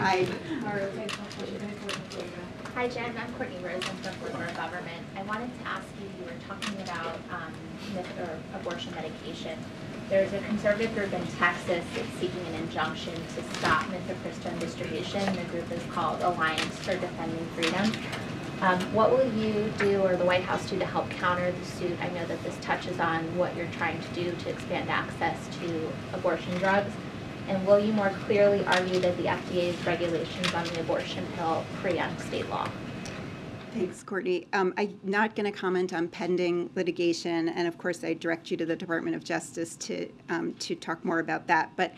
Hi. Hi, Jen. I'm Courtney Rose. I'm from Florida Government. I wanted to ask you, you were talking about abortion medication. There's a conservative group in Texas that's seeking an injunction to stop mifepristone distribution. The group is called Alliance for Defending Freedom. What will you do or the White House do to help counter the suit? I know that this touches on what you're trying to do to expand access to abortion drugs. And will you more clearly argue that the FDA's regulations on the abortion pill preempt state law? Thanks, Courtney. I'm not going to comment on pending litigation, and of course I direct you to the Department of Justice to talk more about that. But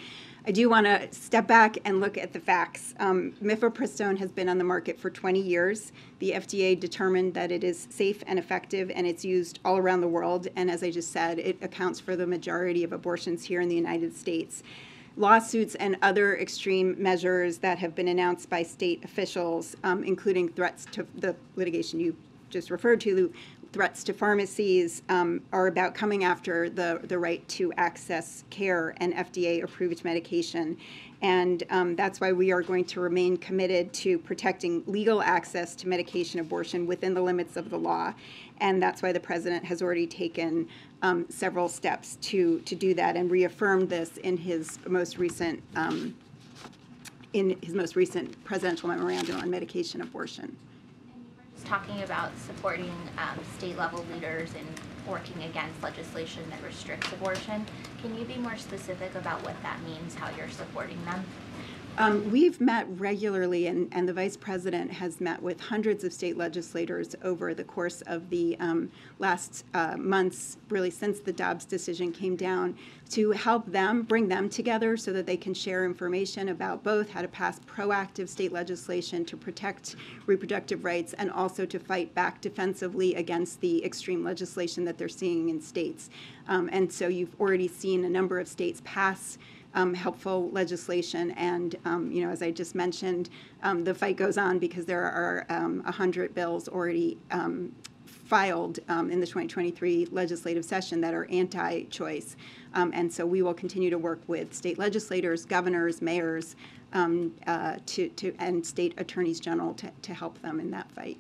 I do want to step back and look at the facts. Mifepristone has been on the market for 20 years. The FDA determined that it is safe and effective, and it's used all around the world. And as I just said, it accounts for the majority of abortions here in the United States. Lawsuits and other extreme measures that have been announced by state officials, including threats to the litigation you just referred to, threats to pharmacies, are about coming after the right to access care and FDA-approved medication. And that's why we are going to remain committed to protecting legal access to medication abortion within the limits of the law. And that's why the president has already taken several steps to do that and reaffirmed this in his most recent presidential memorandum on medication abortion. Talking about supporting state-level leaders and working against legislation that restricts abortion. Can you be more specific about what that means, how you're supporting them? We've met regularly, and the Vice President has met with hundreds of state legislators over the course of the last months, really since the Dobbs decision came down, to help them, bring them together so that they can share information about both how to pass proactive state legislation to protect reproductive rights and also to fight back defensively against the extreme legislation that they're seeing in states. And so you've already seen a number of states pass helpful legislation, and as I just mentioned, the fight goes on because there are 100 bills already filed in the 2023 legislative session that are anti-choice, and so we will continue to work with state legislators, governors, mayors, and state attorneys general to help them in that fight.